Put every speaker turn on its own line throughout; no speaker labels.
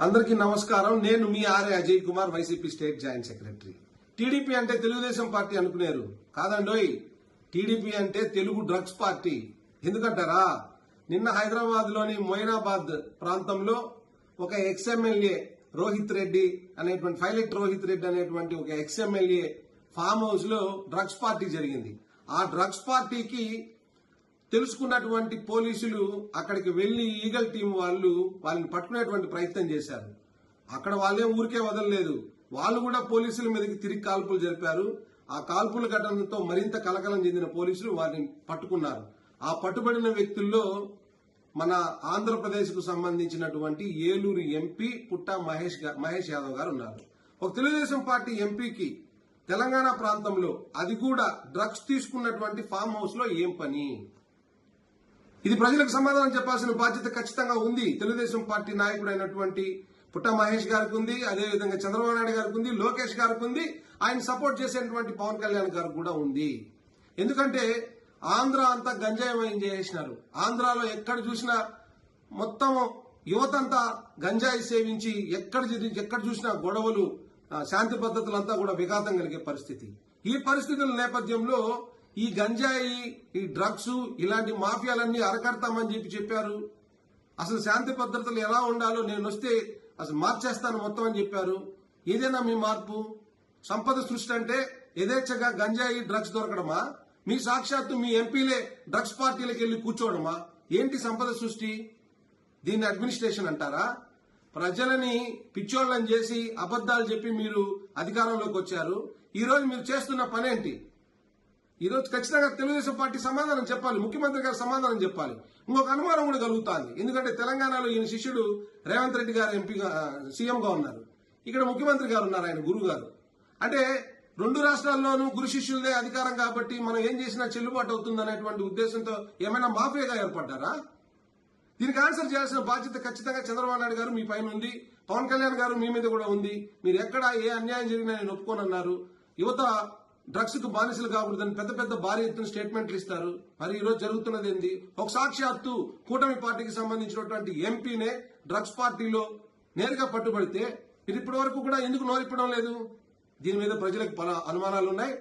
అందరికీ నమస్కారం. నేను మీ RA Ajay Kumar, YCP state joint secretary. TDP అంటే తెలుగుదేశం పార్టీ అనుకునేరు కాదండోయ్. టీడీపీ అంటే తెలుగు డ్రగ్స్ పార్టీ. ఎందుకంటారా, నిన్న హైదరాబాద్ లోని మొయినాబాద్ ప్రాంతంలో ఒక ఎక్స్ఎమ్మెల్యే రోహిత్ రెడ్డి అనేటువంటి పైలట్ రోహిత్ రెడ్డి అనేటువంటి ఒక ఎక్స్ఎమ్మెల్యే ఫామ్ హౌస్ లో డ్రగ్స్ పార్టీ జరిగింది. ఆ డ్రగ్స్ పార్టీకి తెలుసుకున్నటువంటి పోలీసులు అక్కడికి వెళ్లి ఈగల్ టీం వాళ్ళని పట్టుకునేటువంటి ప్రయత్నం చేశారు. అక్కడ వాళ్ళే ఊరికే వదలలేదు, వాళ్ళు కూడా పోలీసుల మీదకి తిరిగి కాల్పులు జరిపారు. ఆ కాల్పుల ఘటనతో మరింత కలకలం చెందిన పోలీసులు వారిని పట్టుకున్నారు. ఆ పట్టుబడిన వ్యక్తుల్లో మన ఆంధ్రప్రదేశ్ కు సంబంధించినటువంటి ఏలూరు ఎంపీ పుట్టా మహేష్ యాదవ్ గారు ఉన్నారు. ఒక తెలుగుదేశం పార్టీ ఎంపీకి తెలంగాణ ప్రాంతంలో, అది కూడా డ్రగ్స్ తీసుకున్నటువంటి ఫామ్ హౌస్ లో ఏం పని? ఇది ప్రజలకు సమాధానం చెప్పాల్సిన బాధ్యత ఖచ్చితంగా ఉంది. తెలుగుదేశం పార్టీ నాయకుడైనటువంటి పుట్టా మహేష్ గారికి ఉంది, అదేవిధంగా చంద్రబాబు నాయుడు గారికి ఉంది, లోకేష్ గారికి ఉంది, ఆయన సపోర్ట్ చేసేటువంటి పవన్ కళ్యాణ్ గారికి కూడా ఉంది. ఎందుకంటే ఆంధ్ర అంతా గంజాయమయం చేసినారు. ఆంధ్రాలో ఎక్కడ చూసినా మొత్తం యువతంతా గంజాయి సేవించి ఎక్కడ చూసినా గొడవలు, శాంతి భద్రతలంతా కూడా విఘాతం కలిగే పరిస్థితి. ఈ పరిస్థితుల నేపథ్యంలో ఈ గంజాయి, ఈ డ్రగ్స్, ఇలాంటి మాఫియాలన్నీ అరకడతామని చెప్పారు. అసలు శాంతి భద్రతలు ఎలా ఉండాలో నేను వస్తే అసలు మార్చేస్తాను మొత్తం అని చెప్పారు. ఏదైనా మీ మార్పు? సంపద సృష్టి అంటే యథేచ్ఛగా గంజాయి, డ్రగ్స్ దొరకడమా? మీ సాక్షాత్తు మీ ఎంపీలే డ్రగ్స్ పార్టీలకు వెళ్లి కూర్చోవడమా? ఏంటి సంపద సృష్టి? దీన్ని అడ్మినిస్ట్రేషన్ అంటారా? ప్రజలని పిచ్చోళ్లను చేసి అబద్దాలు చెప్పి మీరు అధికారంలోకి వచ్చారు. ఈ రోజు మీరు చేస్తున్న పనేంటి? ఈ రోజు ఖచ్చితంగా తెలుగుదేశం పార్టీ సమాధానం చెప్పాలి, ముఖ్యమంత్రి గారు సమాధానం చెప్పాలి. ఇంకొక అనుమానం కూడా కలుగుతుంది. ఎందుకంటే తెలంగాణలో ఈయన శిష్యుడు రేవంత్ రెడ్డి గారు ఎంపీగా సీఎంగా ఉన్నారు, ఇక్కడ ముఖ్యమంత్రి గారు ఉన్నారు, ఆయన గురువు గారు. అంటే రెండు రాష్ట్రాల్లోనూ గురు శిష్యులదే అధికారం కాబట్టి మనం ఏం చేసినా చెల్లుబాటు అవుతుంది అనేటువంటి ఉద్దేశంతో ఏమైనా మాఫియాగా ఏర్పడ్డారా? దీనికి ఆన్సర్ చేయాల్సిన బాధ్యత ఖచ్చితంగా చంద్రబాబు నాయుడు గారు మీ పైన ఉంది, పవన్ కళ్యాణ్ గారు మీ మీద కూడా ఉంది. మీరు ఎక్కడ ఏ అన్యాయం జరిగినా నేను ఒప్పుకోనన్నారు. యువత డ్రగ్స్ కు బానిసలు కాకూడదని పెద్ద పెద్ద భారీ ఎత్తున స్టేట్మెంట్లు ఇస్తారు. మరి ఈ రోజు జరుగుతున్నది ఏంది? ఒక సాక్షాత్తు కూటమి పార్టీకి సంబంధించినటువంటి ఎంపీనే డ్రగ్స్ పార్టీలో నేరుగా పట్టుబడితే మీరు ఇప్పటి వరకు కూడా ఎందుకు నోరిప్పడం లేదు? దీని మీద ప్రజలకు పలు అనుమానాలు ఉన్నాయి.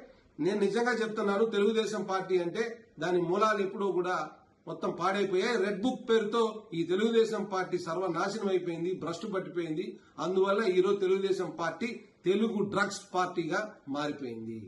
నేను నిజంగా చెప్తున్నాను, తెలుగుదేశం పార్టీ అంటే దాని మూలాలు ఎప్పుడూ కూడా మొత్తం పాడైపోయాయి. రెడ్ బుక్ పేరుతో ఈ తెలుగుదేశం పార్టీ సర్వనాశనం అయిపోయింది, భ్రష్టు పట్టిపోయింది. అందువల్ల ఈరోజు తెలుగుదేశం పార్టీ తెలుగు డ్రగ్స్ పార్టీగా మారిపోయింది.